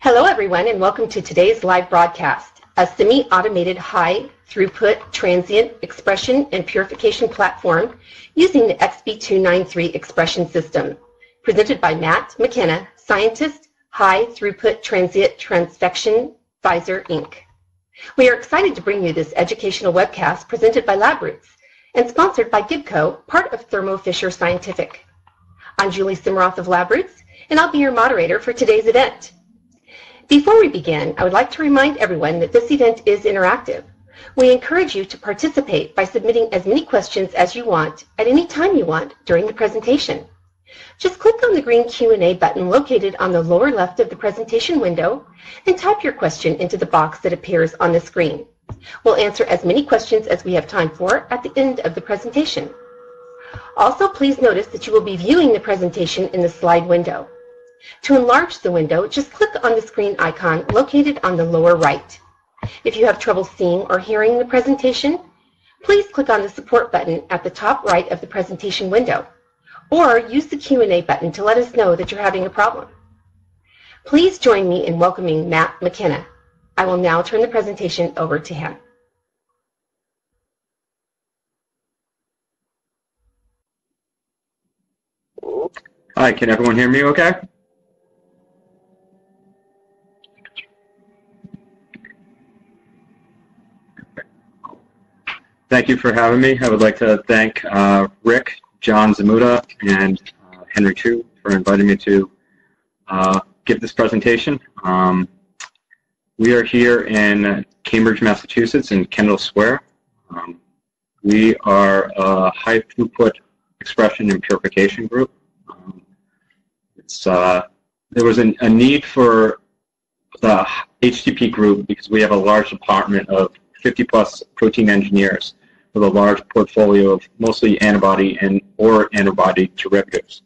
Hello everyone and welcome to today's live broadcast, a semi-automated high-throughput transient expression and purification platform using the XB293 expression system, presented by McKenna, scientist, High-Throughput Transient Transfection, Pfizer, Inc. We are excited to bring you this educational webcast presented by LabRoots and sponsored by Gibco, part of Thermo Fisher Scientific. I'm Julie Simroth of LabRoots, and I'll be your moderator for today's event. Before we begin, I would like to remind everyone that this event is interactive. We encourage you to participate by submitting as many questions as you want at any time you want during the presentation. Just click on the green Q&A button located on the lower left of the presentation window and type your question into the box that appears on the screen. We'll answer as many questions as we have time for at the end of the presentation. Also, please notice that you will be viewing the presentation in the slide window. To enlarge the window, just click on the screen icon located on the lower right. If you have trouble seeing or hearing the presentation, please click on the support button at the top right of the presentation window, or use the Q&A button to let us know that you're having a problem. Please join me in welcoming Matt McKenna. I will now turn the presentation over to him. Hi, can everyone hear me okay? Thank you for having me. I would like to thank Rick, John Zamuda, and Henry Chu for inviting me to give this presentation. We are here in Cambridge, Massachusetts, in Kendall Square. We are a high-throughput expression and purification group. There was a need for the HTP group because we have a large department of 50-plus protein engineers with a large portfolio of mostly antibody or antibody derivatives.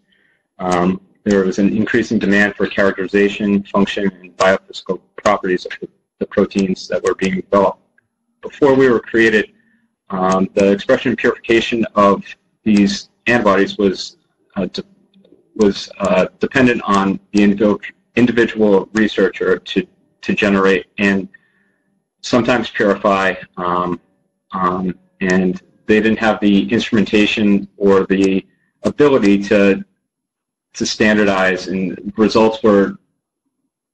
There was an increasing demand for characterization, function, and biophysical properties of the proteins that were being developed. Before we were created, the expression and purification of these antibodies was dependent on the individual researcher to generate and sometimes purify, and they didn't have the instrumentation or the ability to standardize, and results were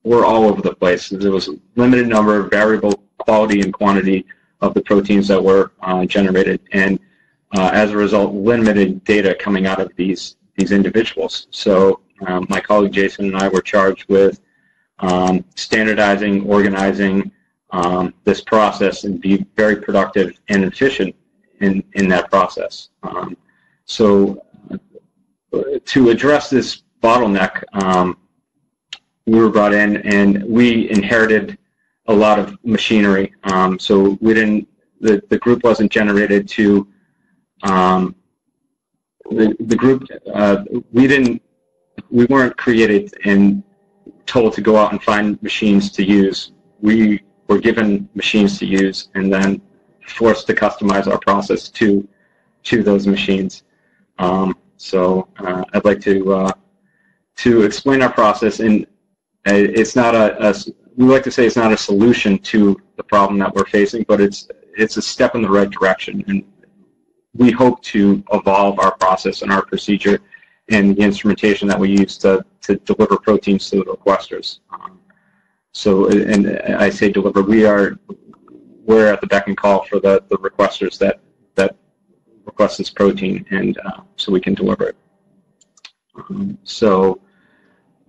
all over the place. There was a limited number of variable quality and quantity of the proteins that were generated, and as a result, limited data coming out of these individuals. So my colleague Jason and I were charged with standardizing, organizing this process and be very productive and efficient in that process. So to address this bottleneck, we were brought in and we inherited a lot of machinery. So we didn't, the group wasn't generated to, the group, we weren't created and told to go out and find machines to use. We were given machines to use and then forced to customize our process to those machines. So I'd like to explain our process, and it's not we like to say it's not a solution to the problem that we're facing, but it's a step in the right direction, and we hope to evolve our process and our procedure and the instrumentation that we use to deliver proteins to the requesters. So, and I say deliver, we're at the beck and call for the requesters that request this protein, and so we can deliver it. So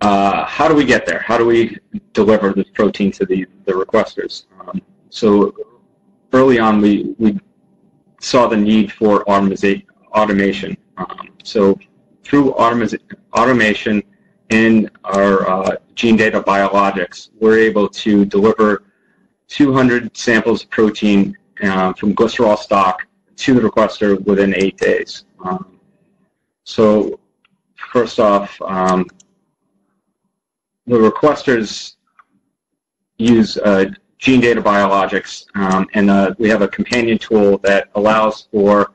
how do we get there? How do we deliver this protein to the requesters? So early on, we saw the need for automation. So through automation in our gene data biologics, we're able to deliver 200 samples of protein from glycerol stock to the requester within 8 days. So first off, the requesters use gene data biologics, and we have a companion tool that allows for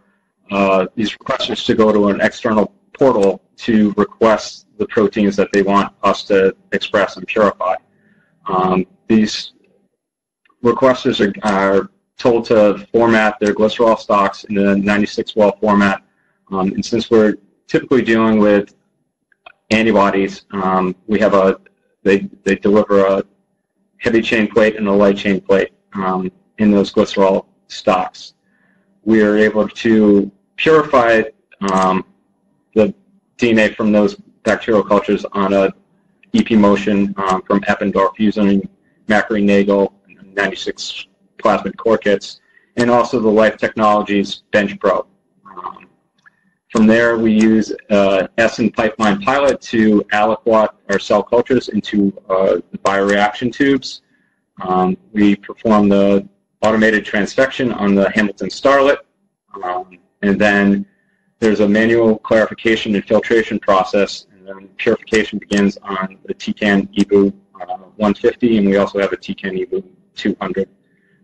these requesters to go to an external portal to request the proteins that they want us to express and purify. These requesters are told to format their glycerol stocks in a 96-well format. And since we're typically dealing with antibodies, we have they deliver a heavy chain plate and a light chain plate in those glycerol stocks. We are able to purify the DNA from those bacterial cultures on a EP motion from Eppendorf using Macri-Nagel 96 plasmid core kits, and also the Life Technologies Bench Pro. From there, we use Essen pipeline pilot to aliquot our cell cultures into the bioreaction tubes. We perform the automated transfection on the Hamilton Starlet, and then there's a manual clarification and filtration process, and then purification begins on the TCAN EBU 150, and we also have a TCAN EBU 200.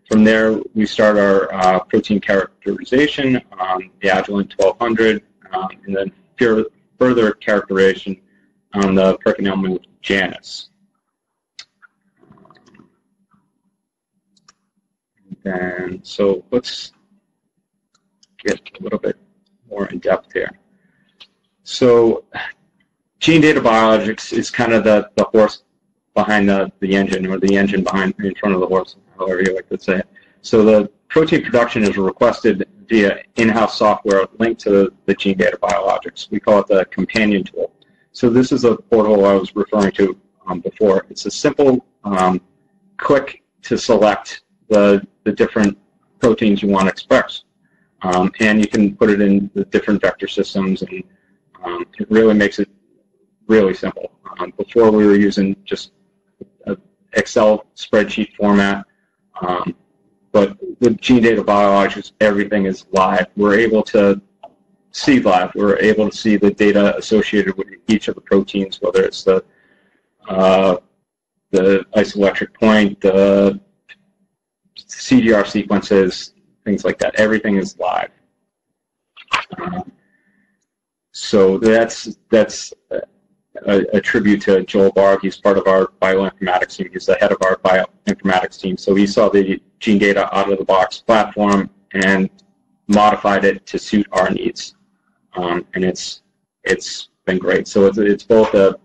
From there, we start our protein characterization on the Agilent 1200, and then further characterization on the PerkinElmer Janus. And so let's get a little bit more in depth here. So gene data biologics is kind of the horse behind the engine, or the engine in front of the horse, however you like to say it. So the protein production is requested via in-house software linked to the gene data biologics. We call it the companion tool. So this is a portal I was referring to before. It's a simple click to select the different proteins you want to express. And you can put it in the different vector systems, and it really makes it really simple. Before we were using just an Excel spreadsheet format, but with gene data biologics, everything is live. We're able to see live. We're able to see the data associated with each of the proteins, whether it's the isoelectric point, the CDR sequences, things like that. Everything is live. So that's a tribute to Joel Barg. He's part of our bioinformatics team. He's the head of our bioinformatics team. So he saw the gene data out-of-the-box platform and modified it to suit our needs. And it's been great. So it's both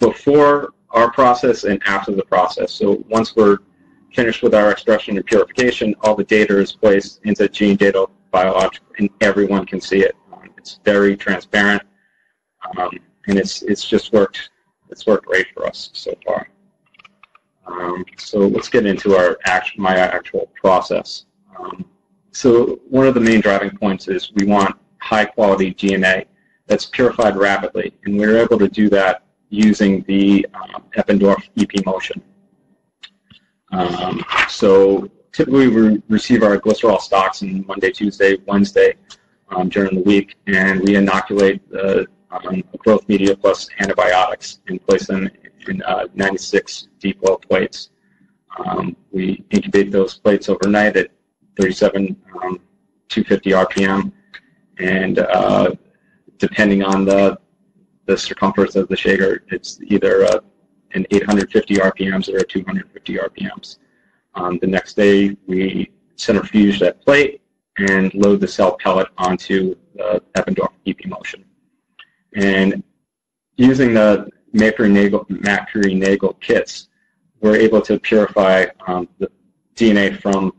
before our process and after the process. So once we're finished with our expression and purification, all the data is placed into gene data biologics, and everyone can see it. It's very transparent, and it's just worked. It's worked great for us so far. So let's get into my actual process. So one of the main driving points is we want high-quality DNA that's purified rapidly, and we're able to do that using the Eppendorf EP motion. So typically we receive our glycerol stocks on Monday, Tuesday, Wednesday during the week, and we inoculate the growth media plus antibiotics and place them in 96 deep well plates. We incubate those plates overnight at 250 RPM, and depending on the circumference of the shaker, it's either an 850 RPMs or a 250 RPMs. The next day, we centrifuge that plate and load the cell pellet onto the Eppendorf EP motion. And using the Macri-Nagel kits, we're able to purify the DNA from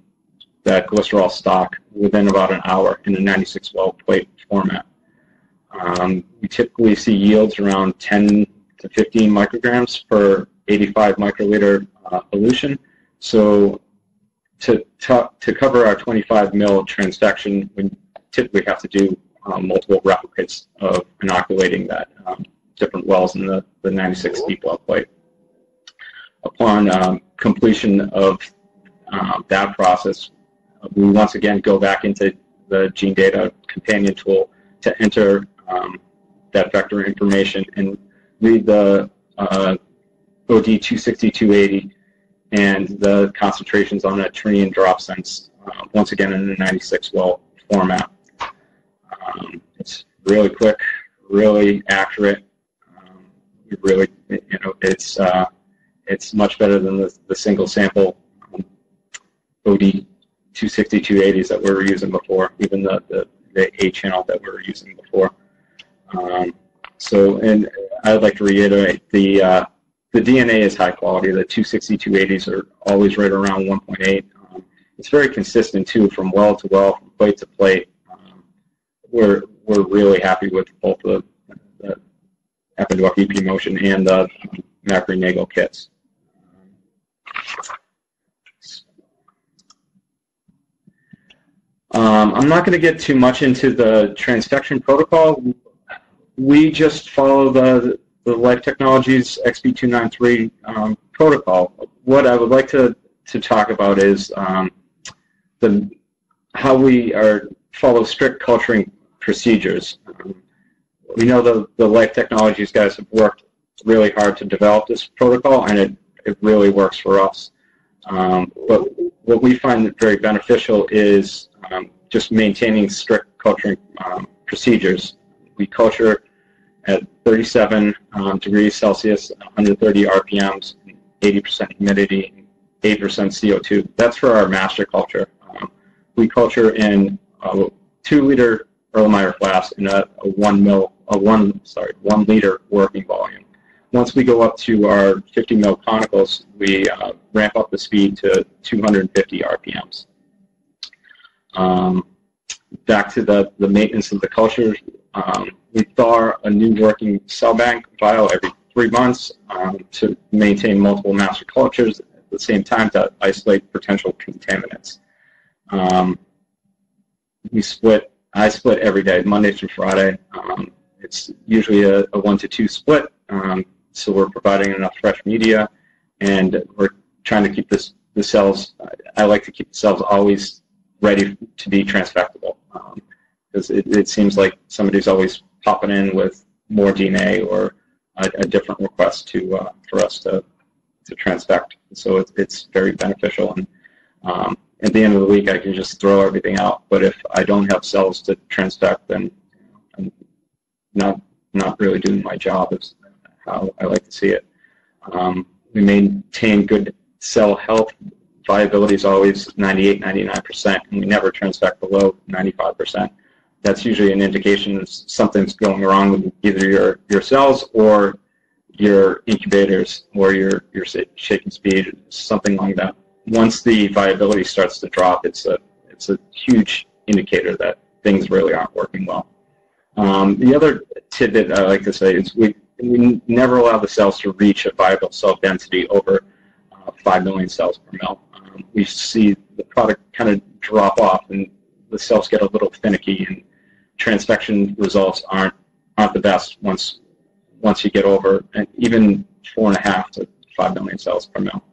that glycerol stock within about an hour in a 96-well plate format. We typically see yields around 10 to 15 micrograms per 85 microliter elution. So to cover our 25 mil transfection, we typically have to do multiple replicates of inoculating that different wells in the 96 deep well plate. Upon completion of that process, we once again go back into the gene data companion tool to enter that vector information and read the OD 260-280 and the concentrations on that tree and drop sense, once again in a 96 well format. It's really quick, really accurate. It it's much better than the single sample OD 260-280s that we were using before, even the A channel that we were using before. And I'd like to reiterate, the DNA is high quality. The 260-280s are always right around 1.8. It's very consistent too, from well to well, from plate to plate. We're really happy with both the Epiduo EP Motion and the Macri-Nagle kits. I'm not going to get too much into the transfection protocol. We just follow the Life Technologies XB293 protocol. What I would like to talk about is how we follow strict culturing procedures. We know the Life Technologies guys have worked really hard to develop this protocol, and it really works for us. But what we find very beneficial is just maintaining strict culturing procedures. We culture at 37 degrees Celsius, 130 RPMs, 80% humidity, 8% CO2. That's for our master culture. We culture in a 2-liter Erlenmeyer flask in a 1 liter working volume. Once we go up to our 50 mil conicals, we ramp up the speed to 250 RPMs. Back to the maintenance of the culture, we thaw a new working cell bank vial every 3 months to maintain multiple master cultures at the same time to isolate potential contaminants. I split every day, Monday through Friday. It's usually a 1 to 2 split, so we're providing enough fresh media, and we're trying to keep the cells. I like to keep the cells always ready to be transfectable, because it seems like somebody's always popping in with more DNA or a different request for us to transfect. So it's very beneficial, and at the end of the week I can just throw everything out. But if I don't have cells to transfect, then I'm not really doing my job, is how I like to see it. We maintain good cell health. Viability is always 98, 99%, and we never transfect below 95%. That's usually an indication that something's going wrong with either your cells or your incubators or your shaking speed, something like that. Once the viability starts to drop, it's a huge indicator that things really aren't working well. The other tidbit I like to say is we never allow the cells to reach a viable cell density over 5 million cells per mil. We see the product kind of drop off, and the cells get a little finicky, and transfection results aren't the best once you get over, and even 4.5 to 5 million cells per mil.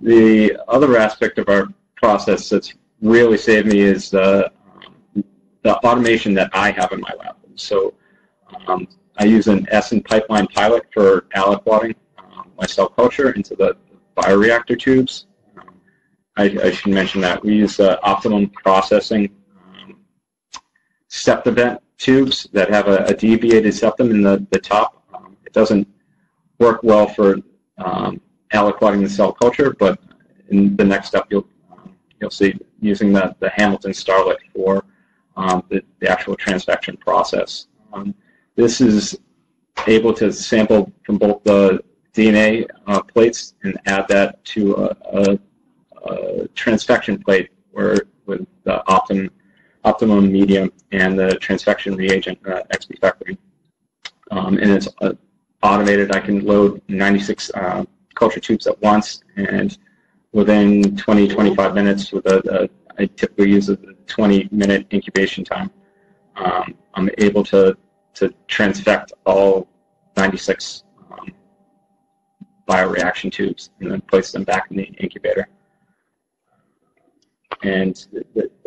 The other aspect of our process that's really saved me is the automation that I have in my lab. So I use an Essen pipeline pilot for aliquoting my cell culture into the bioreactor tubes. I should mention that we use optimum processing septivent tubes that have a deviated septum in the top. It doesn't work well for aliquoting the cell culture, but in the next step you'll see using the Hamilton Starlet for the actual transfection process. This is able to sample from both the DNA plates and add that to a transfection plate with the optimum medium and the transfection reagent, XB Factory. And it's automated. I can load 96 culture tubes at once, and within 20-25 minutes, I typically use a 20-minute incubation time. I'm able to transfect all 96 bioreaction tubes and then place them back in the incubator. And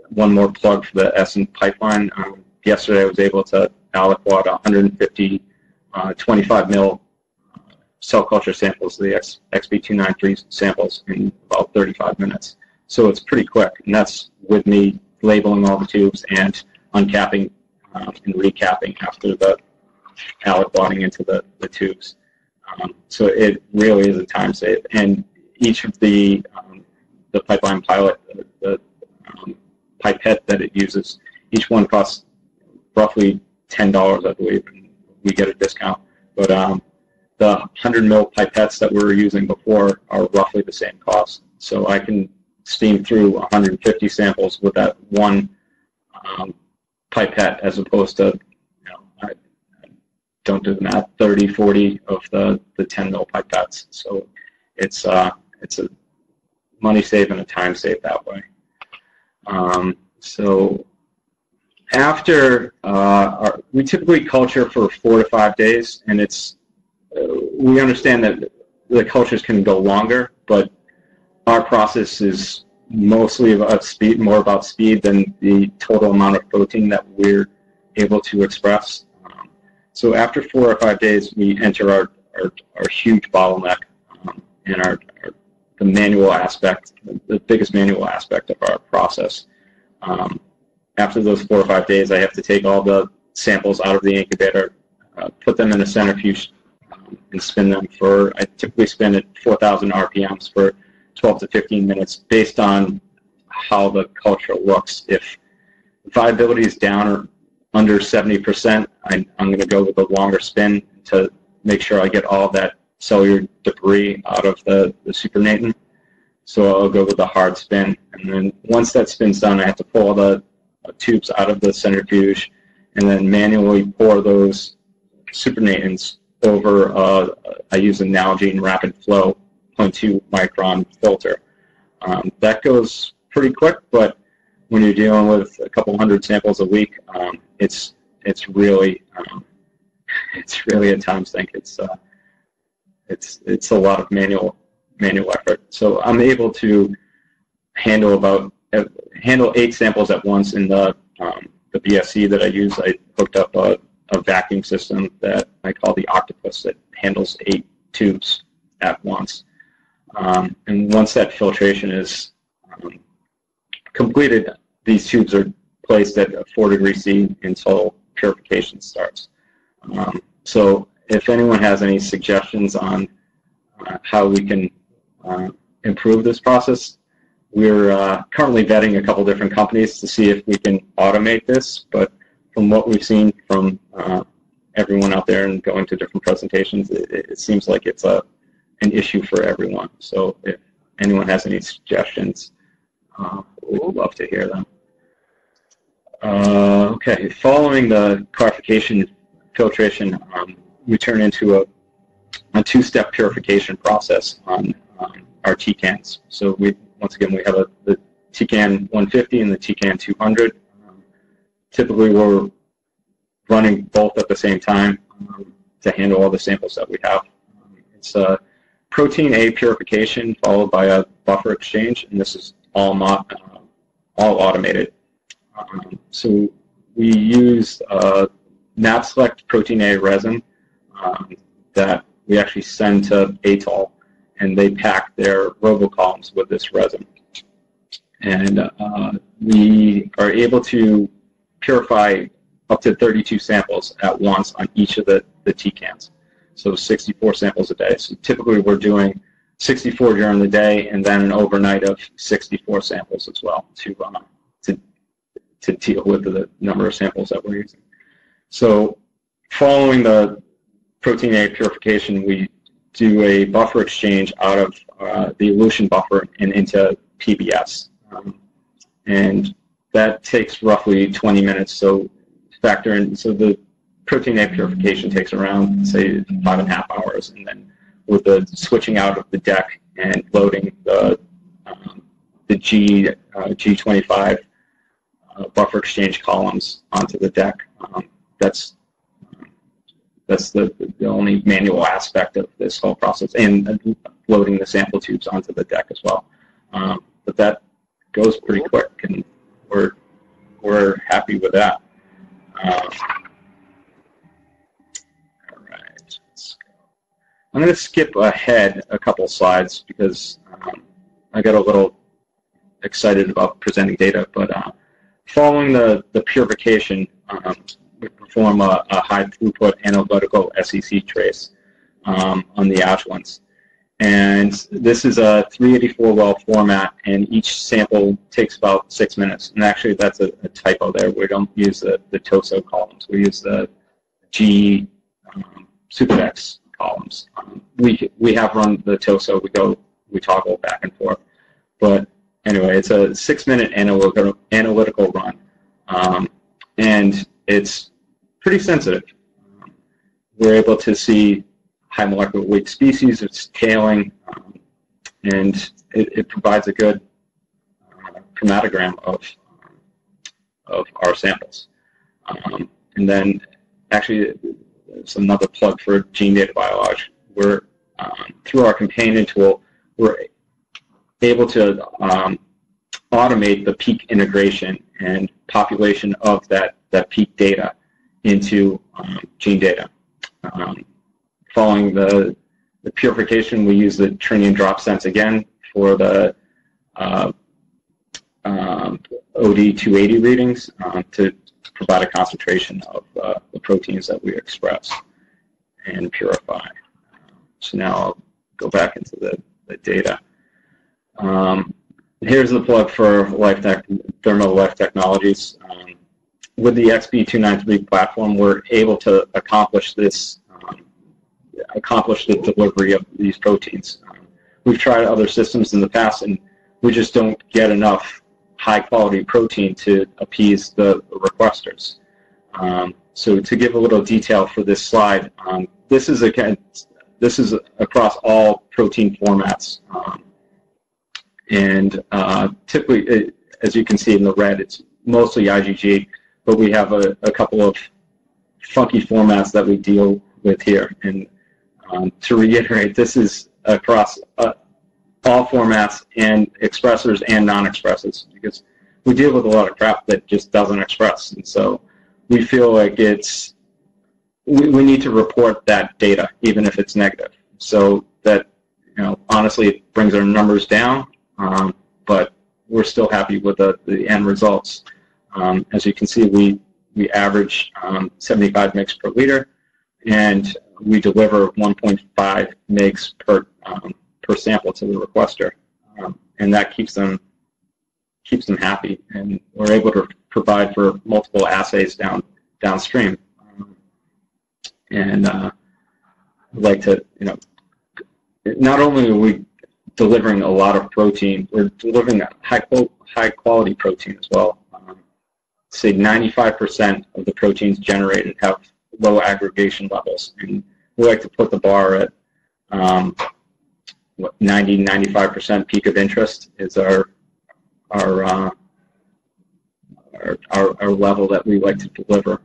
one more plug for the Essen pipeline. Yesterday I was able to aliquot 150 25 mil cell culture samples, the XB293 samples, in about 35 minutes. So it's pretty quick, and that's with me labeling all the tubes and uncapping and recapping after the aliquoting into the tubes. So it really is a time save. And each of the pipeline pilot, the pipette that it uses, each one costs roughly $10, I believe, and we get a discount. But the 100 ml pipettes that we were using before are roughly the same cost. So I can steam through 150 samples with that one pipette, as opposed to, I don't do the math, 30, 40 of the 10 ml pipettes. So it's a money save and a time save that way. So after we typically culture for 4 to 5 days, and we understand that the cultures can go longer, but our process is mostly about speed, more about speed than the total amount of protein that we're able to express. So after 4 or 5 days, we enter our huge bottleneck and the manual aspect, the biggest manual aspect of our process. After those 4 or 5 days, I have to take all the samples out of the incubator, put them in a centrifuge, and spin them I typically spin at 4,000 RPMs for 12 to 15 minutes based on how the culture looks. If viability is down or under 70%, I'm going to go with a longer spin to make sure I get all that cellular debris out of the supernatant. So I'll go with the hard spin. And then once that spin's done, I have to pull all the tubes out of the centrifuge and then manually pour those supernatants over, I use a Nalgene rapid flow 0.2 micron filter. That goes pretty quick, but when you're dealing with a couple hundred samples a week, it's really a time sink. It's a lot of manual effort. So I'm able to handle 8 samples at once in the BSC that I use. I hooked up a vacuum system that I call the Octopus that handles 8 tubes at once. And once that filtration is completed, these tubes are placed at 4 degrees C until purification starts. So if anyone has any suggestions on how we can improve this process, we're currently vetting a couple different companies to see if we can automate this, but from what we've seen from everyone out there and going to different presentations, it seems like it's an issue for everyone. So if anyone has any suggestions, we'd love to hear them. Okay, following the clarification filtration, we turn into a 2-step purification process on our TCANs. So once again, we have the TCAN 150 and the TCAN 200. Typically, we're running both at the same time to handle all the samples that we have. It's a protein A purification followed by a buffer exchange, and this is all automated. So we use NAP-select protein A resin that we actually send to Atoll, and they pack their robocolumns with this resin. And we are able to purify up to 32 samples at once on each of the TCANs. So 64 samples a day. So typically we're doing 64 during the day and then an overnight of 64 samples as well to deal with the number of samples that we're using. So following the protein A purification, we do a buffer exchange out of the elution buffer and into PBS. And that takes roughly 20 minutes. So factor in, so the protein A purification takes around, say, 5.5 hours. And then with the switching out of the deck and loading the G25 buffer exchange columns onto the deck, that's the only manual aspect of this whole process, and loading the sample tubes onto the deck as well. But that goes pretty quick, and we're happy with that. All right, let's go. I'm going to skip ahead a couple slides because I got a little excited about presenting data. But following the purification, perform a high-throughput analytical SEC trace on the adjuvants. And this is a 384-well format, and each sample takes about 6 minutes. And actually, that's a typo there. We don't use the TOSO columns. We use the G Superdex columns. We have run the TOSO. We toggle back and forth. But anyway, it's a 6-minute analytical run, and it's pretty sensitive. We're able to see high molecular weight species, it's tailing, and it provides a good chromatogram of our samples. And then, actually, it's another plug for Gene Data Biology. We're through our companion tool, we're able to automate the peak integration and population of that peak data into gene data. Following the purification, we use the Trinium drop sense again for the OD280 readings to provide a concentration of the proteins that we express and purify. So now I'll go back into the data. Here's the plug for Thermo Life Technologies. With the XB293 platform, we're able to accomplish this. Accomplish the delivery of these proteins. We've tried other systems in the past, and we just don't get enough high-quality protein to appease the requesters. So to give a little detail for this slide, this is across all protein formats, and typically, as you can see in the red, it's mostly IgG, but we have a couple of funky formats that we deal with here. And to reiterate, this is across all formats and expressors and non-expressors, because we deal with a lot of crap that just doesn't express. And so we feel like we need to report that data, even if it's negative. So that, honestly, it brings our numbers down, but we're still happy with the end results. As you can see, we average 75 mg per liter, and we deliver 1.5 mg per sample to the requester, and that keeps them happy, and we're able to provide for multiple assays downstream. And I'd like to, not only are we delivering a lot of protein, we're delivering high quality protein as well. Say 95% of the proteins generated have low aggregation levels, and we like to put the bar at 90-95% peak of interest is our level that we like to deliver.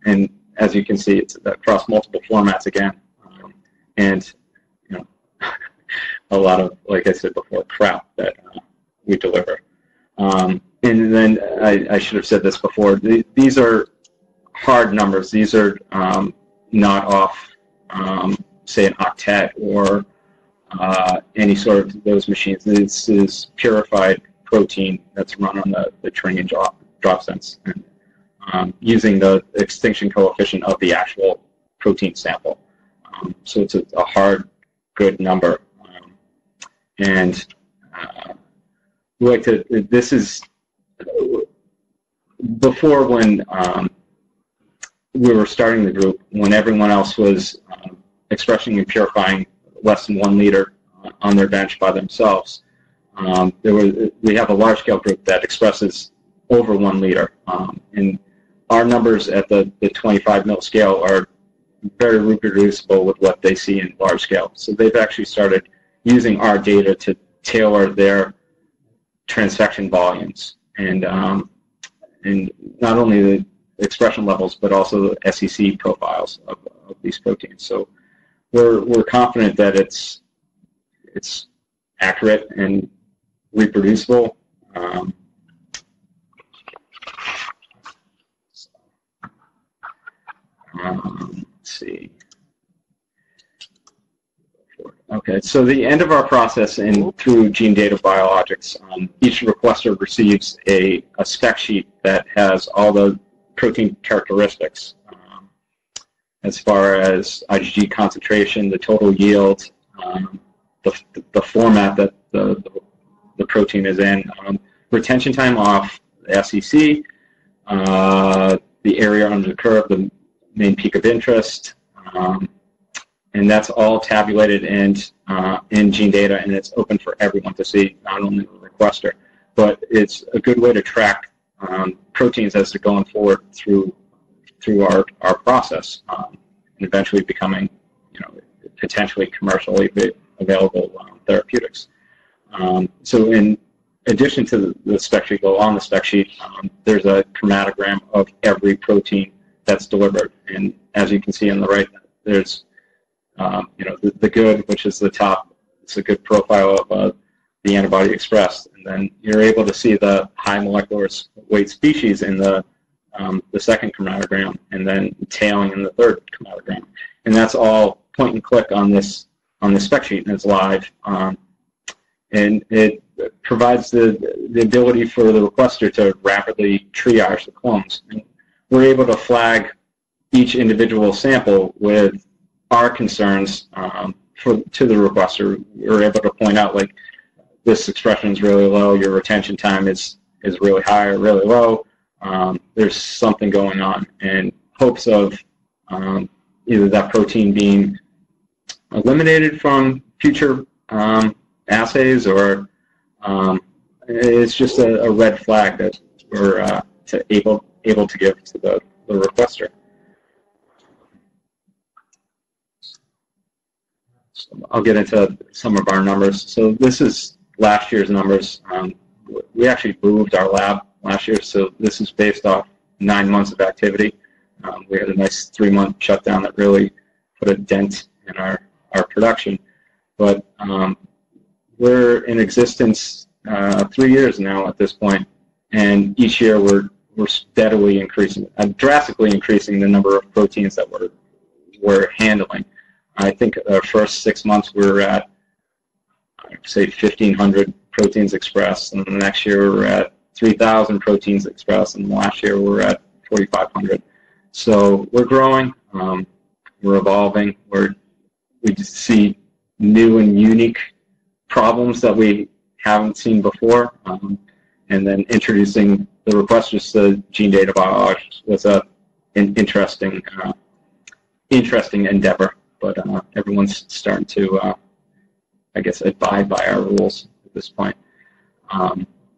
And as you can see, it's across multiple formats again, and a lot of, like I said before, crap that we deliver. And then I should have said this before. These are hard numbers. These are not off, say, an octet or any sort of those machines. This is purified protein that's run on the Trinium drop sense, and using the extinction coefficient of the actual protein sample. So it's a hard, good number. And we like to, this is before, when we were starting the group, when everyone else was expressing and purifying less than 1 liter on their bench by themselves. We have a large-scale group that expresses over 1 liter, and our numbers at the 25 mil scale are very reproducible with what they see in large scale. So they've actually started using our data to tailor their transfection volumes, and not only the expression levels, but also the SEC profiles of these proteins. So we're confident that it's accurate and reproducible. Let's see. Okay, so the end of our process through Gene Data Biologics, each requester receives a spec sheet that has all the protein characteristics, as far as IgG concentration, the total yield, the format that the protein is in, retention time off the SEC, the area under the curve, the main peak of interest, and that's all tabulated in gene data, and it's open for everyone to see, not only the requester, but it's a good way to track proteins as they're going forward through our process, and eventually becoming, potentially commercially available therapeutics. So in addition to the spec sheet, on the spec sheet, there's a chromatogram of every protein that's delivered, and as you can see on the right, there's the good, which is the top. It's a good profile of the antibody expressed, and then you're able to see the high molecular weight species in the second chromatogram, and then tailing in the third chromatogram, and that's all point and click on this spec sheet, and it's live, and it provides the ability for the requester to rapidly triage the clones. And we're able to flag each individual sample with our concerns to the requester. We're able to point out, like, this expression is really low, your retention time is really high or really low, there's something going on, in hopes of either that protein being eliminated from future assays, or it's just a red flag that we're able to give to the requester. So I'll get into some of our numbers. So this is last year's numbers. We actually moved our lab last year, so this is based off 9 months of activity. We had a nice 3-month shutdown that really put a dent in our production. But we're in existence 3 years now at this point, and each year we're steadily increasing, drastically increasing the number of proteins that we're handling. I think our first 6 months we were at, I'd say, 1,500 proteins expressed, and the next year we're at 3,000 proteins expressed, and last year we're at 4,500. So we're growing, we're evolving, we just see new and unique problems that we haven't seen before, and then introducing the requesters to gene data biology was an interesting endeavor. But everyone's starting to, I guess, abide by our rules at this point.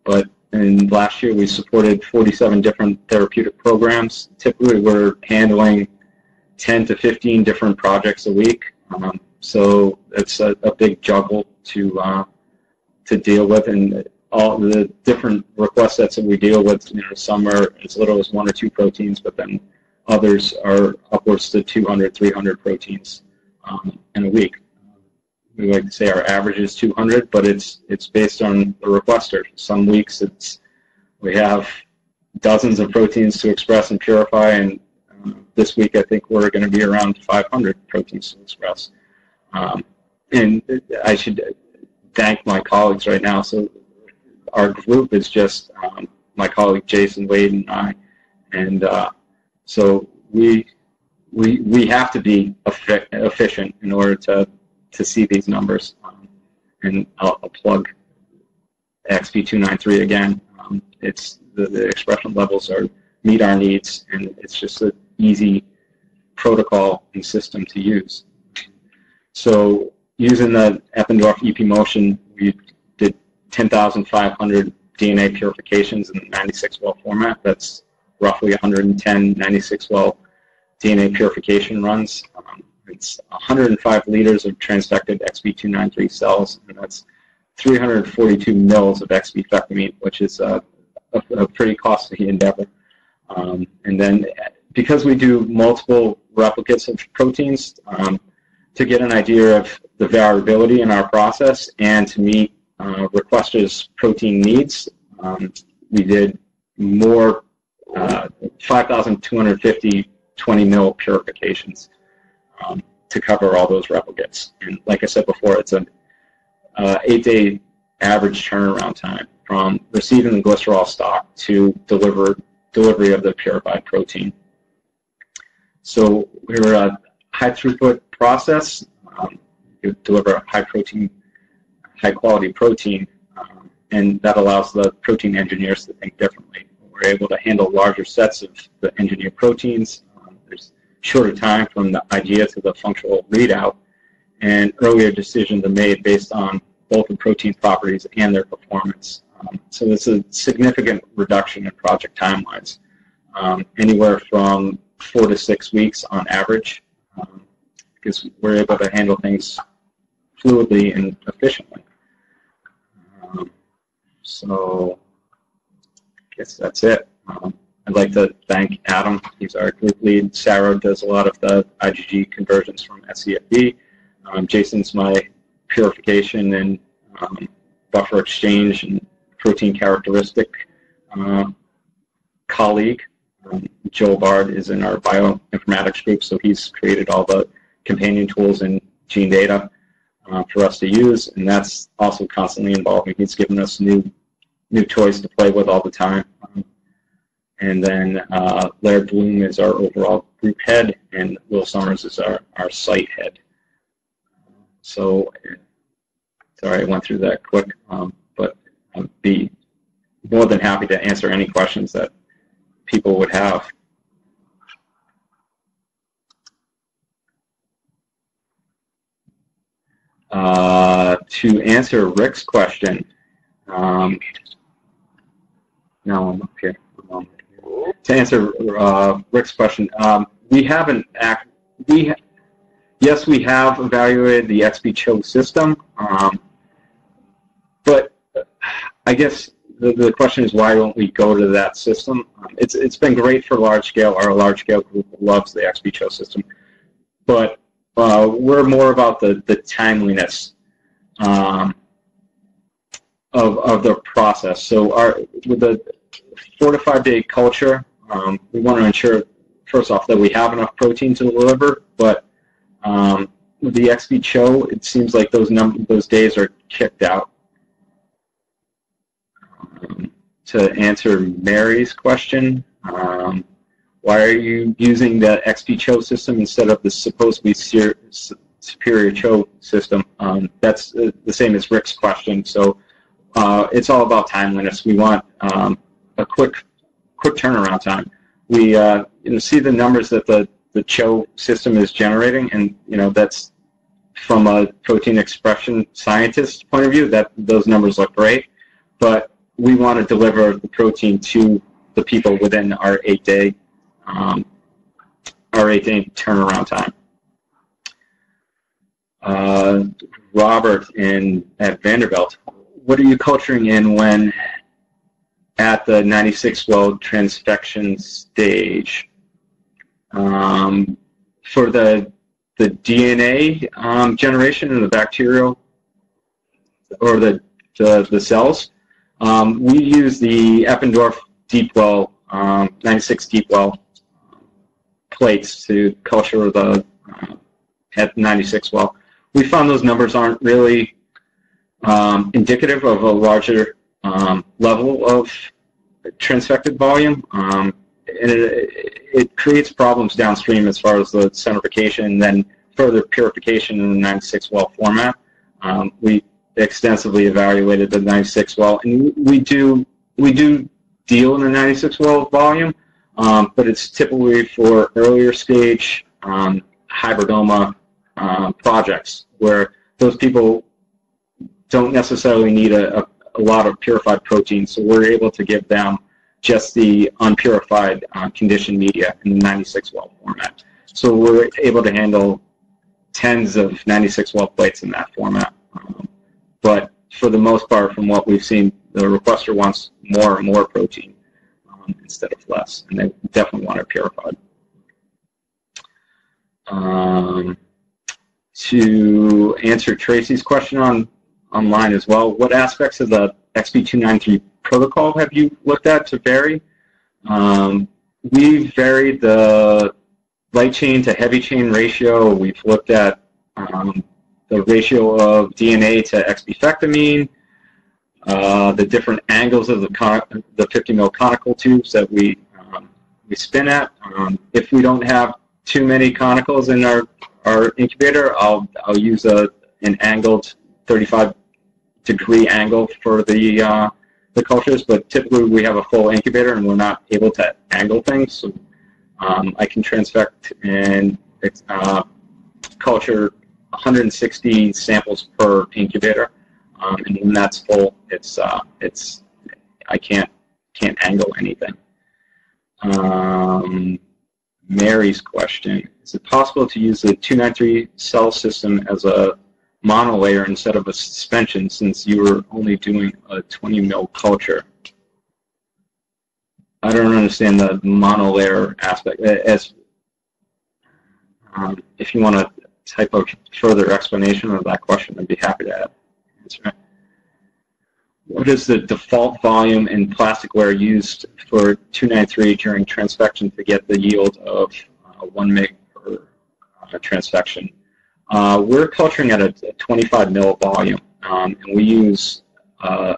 But in last year, we supported 47 different therapeutic programs. Typically, we're handling 10 to 15 different projects a week. So it's a big juggle to deal with, and all the different request sets that we deal with. Some are as little as 1 or 2 proteins, but then others are upwards to 200, 300 proteins in a week. We like to say our average is 200, but it's based on the requester. Some weeks we have dozens of proteins to express and purify, and this week I think we're going to be around 500 proteins to express. And I should thank my colleagues right now. So our group is just my colleague Jason, Wade, and I, and so we have to be efficient in order to see these numbers. And I'll plug XB293 again. It's the expression levels meet our needs, and it's just an easy protocol and system to use. So using the Eppendorf EP motion, we did 10,500 DNA purifications in the 96-well format. That's roughly 110 96-well DNA purification runs. It's 105 liters of transfected XB293 cells, and that's 342 mils of XB-fectamine, which is a pretty costly endeavor. And then because we do multiple replicates of proteins, to get an idea of the variability in our process and to meet requesters' protein needs, we did more 5,250 20 mil purifications to cover all those replicates. And like I said before, it's an 8-day average turnaround time from receiving the glycerol stock to delivered delivery of the purified protein. So we're a high throughput process. You deliver high quality protein, and that allows the protein engineers to think differently. We're able to handle larger sets of the engineered proteins. There's shorter time from the idea to the functional readout, and earlier decisions are made based on both the protein properties and their performance. So there's a significant reduction in project timelines, anywhere from 4 to 6 weeks on average, because we're able to handle things fluidly and efficiently. So I guess that's it. I'd like to thank Adam. He's our group lead. Sarah does a lot of the IgG conversions from SCFD. Jason's my purification and buffer exchange and protein characteristic colleague. Joel Bard is in our bioinformatics group, so he's created all the companion tools and gene data for us to use, and that's also constantly evolving. He's given us new toys to play with all the time. And then Laird Bloom is our overall group head, and Will Summers is our site head. So, sorry I went through that quick, but I'd be more than happy to answer any questions that people would have. To answer Rick's question, no, I'm up here. To answer Rick's question, we haven't yes, we have evaluated the XB-CHO system, but I guess the question is, why don't we go to that system? It's been great for large scale. Our large scale group loves the XB-CHO system, but we're more about the timeliness of the process. So with the 4 to 5 day culture, we want to ensure, first off, that we have enough protein to deliver, but with the XB-CHO, it seems like those days are kicked out. To answer Mary's question, why are you using the XB-CHO system instead of the supposedly superior CHO system? That's the same as Rick's question. So it's all about timeliness. We want a quick turnaround time. We see the numbers that the CHO system is generating, and that's from a protein expression scientist point of view, that those numbers look great, but we want to deliver the protein to the people within our 8-day turnaround time. Robert at Vanderbilt, what are you culturing in when at the 96-well transfection stage? For the DNA generation in the bacterial or the cells, we use the Eppendorf deep well, 96 deep well plates to culture the at 96 well. We found those numbers aren't really indicative of a larger level of transfected volume. And it creates problems downstream as far as the centrifugation and then further purification in the 96 well format. We extensively evaluated the 96 well, and we do deal in the 96 well volume, but it's typically for earlier stage hybridoma projects where those people don't necessarily need a lot of purified protein, so we're able to give them just the unpurified conditioned media in the 96 well format. So we're able to handle tens of 96 well plates in that format. But for the most part, from what we've seen, the requester wants more and more protein instead of less, and they definitely want it purified. To answer Tracy's question online as well, what aspects of the XB293 protocol have you looked at to vary? We've varied the light chain to heavy chain ratio. We've looked at the ratio of DNA to exbifectamine, the different angles of the 50 mil conical tubes that we spin at. If we don't have too many conicals in our incubator, I'll use an angled 35-degree angle for the cultures, but typically we have a full incubator and we're not able to angle things. So I can transfect and culture 160 samples per incubator, and when that's full, I can't angle anything. Mary's question: is it possible to use the 293 cell system as a monolayer instead of a suspension, since you were only doing a 20 mil culture? I don't understand the monolayer aspect. If you want to type a further explanation of that question, I'd be happy to answer it. What is the default volume in plasticware used for 293 during transfection to get the yield of 1 mg per transfection? We're culturing at a 25 mil volume, and we use a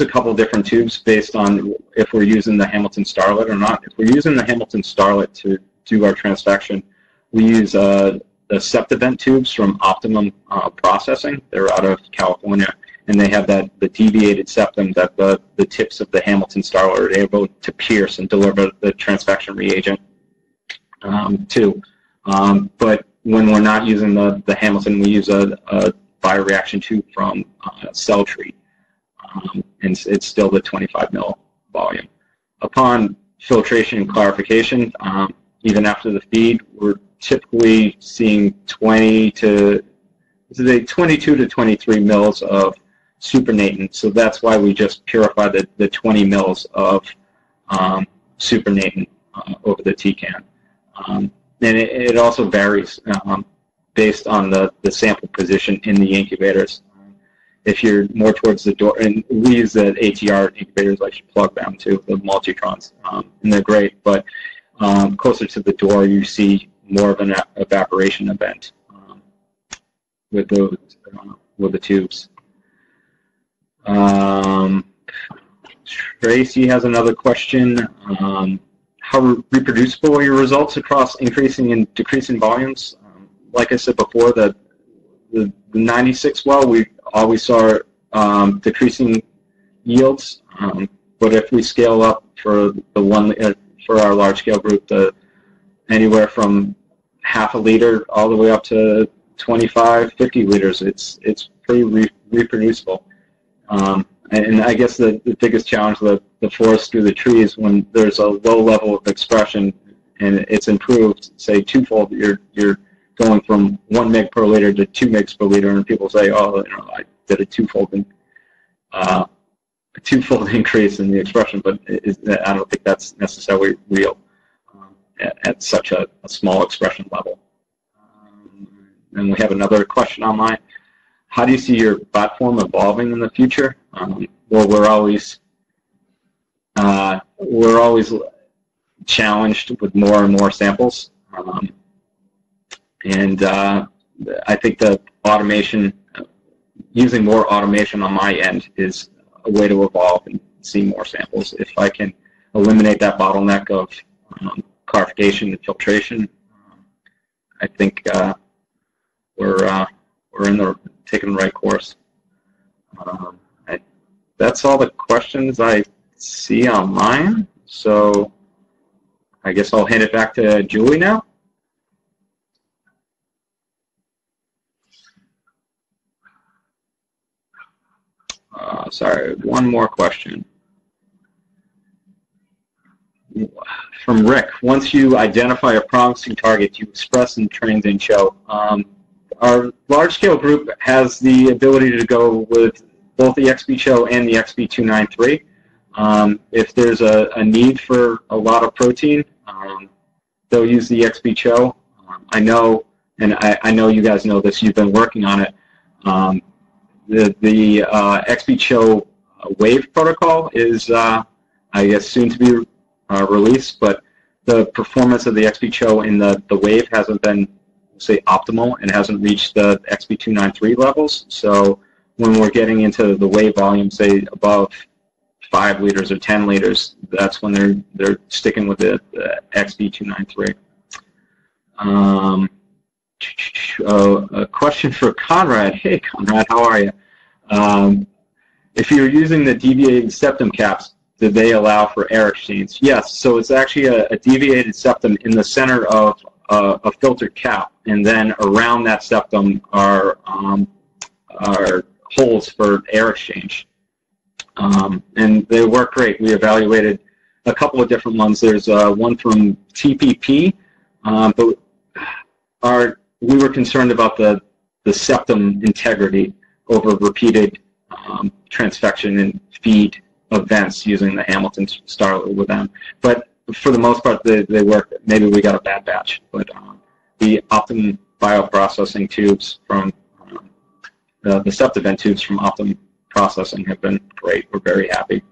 couple different tubes based on if we're using the Hamilton Starlet or not. If we're using the Hamilton Starlet to do our transfection, we use the Septivent tubes from Optimum Processing. They're out of California, and they have the deviated septum that the tips of the Hamilton Starlet are able to pierce and deliver the transfection reagent to. But when we're not using the Hamilton, we use a bioreaction tube from CellTreat, and it's still the 25 mil volume. Upon filtration and clarification, even after the feed, we're typically seeing 22 to 23 mils of supernatant. So that's why we just purify the 20 mils of supernatant over the TCAN. And it also varies based on the sample position in the incubators. If you're more towards the door, and we use the ATR incubators, I should plug them too, the Multitrons, and they're great, but closer to the door you see more of an evaporation event with the tubes. Tracy has another question. How reproducible are your results across increasing and decreasing volumes? Like I said before, the 96 well, we always saw decreasing yields, but if we scale up for for our large scale group, anywhere from half a liter all the way up to 25, 50 liters, it's pretty reproducible. And I guess the biggest challenge of the forest through the trees, when there's a low level of expression and it's improved, say twofold, you're going from 1 mg per liter to 2 mgs per liter, and people say, oh, I did a twofold increase in the expression, but I don't think that's necessarily real at such a small expression level. And we have another question online. How do you see your platform evolving in the future? Well, we're always challenged with more and more samples, and I think that automation, using more automation on my end, is a way to evolve and see more samples. If I can eliminate that bottleneck of clarification and filtration, I think we're taking the right course. That's all the questions I see online. So I guess I'll hand it back to Julie now. Sorry, one more question. From Rick: once you identify a promising target, you express and transient show. Our large-scale group has the ability to go with both the XB-CHO and the XB293. If there's a need for a lot of protein, they'll use the XB-CHO. I know, and I know you guys know this, you've been working on it. The XB-CHO wave protocol is, I guess, soon to be released, but the performance of the XB-CHO in the wave hasn't been, say, optimal, and hasn't reached the XB293 levels. So when we're getting into the wave volume, say above 5 liters or 10 liters, that's when they're sticking with the XB293. A question for Conrad. Hey, Conrad, how are you? If you're using the deviated septum caps, did they allow for air exchange? Yes. So it's actually a deviated septum in the center of a filtered cap, and then around that septum are holes for air exchange. And they work great. We evaluated a couple of different ones. There's one from TPP, but we were concerned about the septum integrity over repeated transfection and feed events using the Hamilton Starlet with them. But for the most part, they work. Maybe we got a bad batch, but the Optum bioprocessing tubes from the Septivent tubes from Optum Processing have been great. We're very happy.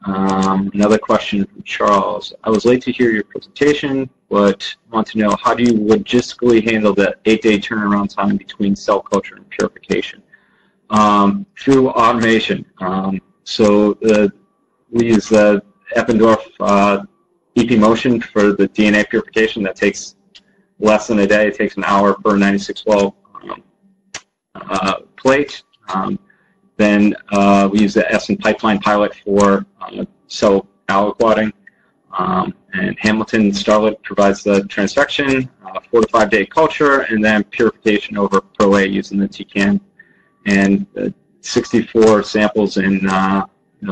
Another question from Charles. I was late to hear your presentation, but want to know, how do you logistically handle the 8-day turnaround time between cell culture and purification? Through automation. So we use the Eppendorf EP motion for the DNA purification. That takes less than a day. It takes an hour per 96-well plate. Then we use the Essen pipeline pilot for cell aliquoting. And Hamilton Starlet provides the transfection, 4 to 5 day culture, and then purification over Pro-A using the TCAN. And 64 samples in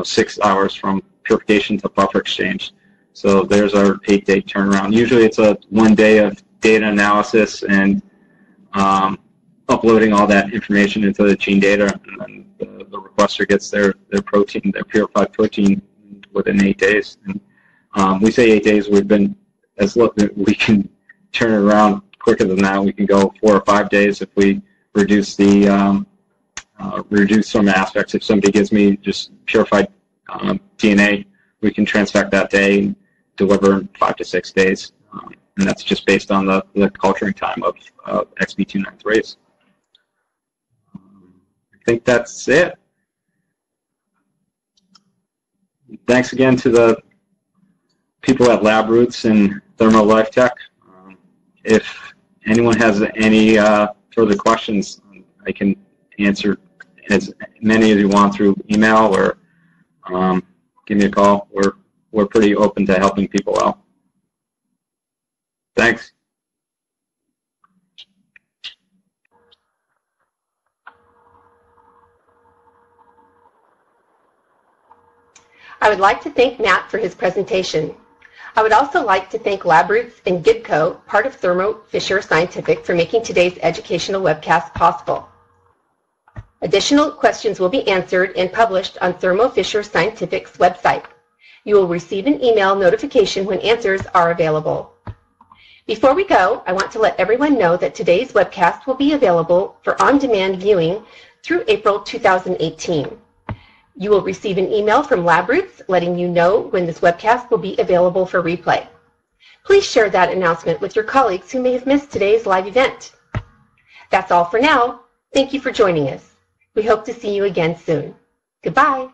6 hours from purification to buffer exchange. So there's our 8-day turnaround. Usually it's a 1 day of data analysis and uploading all that information into the gene data, and then the requester gets their protein, their purified protein, within 8 days. And we say 8 days. We've been we can turn it around quicker than that. We can go 4 or 5 days if we reduce the reduce some aspects. If somebody gives me just purified DNA, we can transfect that day and deliver in 5 to 6 days. And that's just based on the culturing time of XB293s. I think that's it. Thanks again to the people at LabRoots and Thermo Life Tech. If anyone has any further questions, I can answer as many as you want through email or give me a call. We're pretty open to helping people out. Thanks. I would like to thank Matt for his presentation. I would also like to thank LabRoots and Gibco, part of Thermo Fisher Scientific, for making today's educational webcast possible. Additional questions will be answered and published on Thermo Fisher Scientific's website. You will receive an email notification when answers are available. Before we go, I want to let everyone know that today's webcast will be available for on-demand viewing through April 2018. You will receive an email from LabRoots letting you know when this webcast will be available for replay. Please share that announcement with your colleagues who may have missed today's live event. That's all for now. Thank you for joining us. We hope to see you again soon. Goodbye.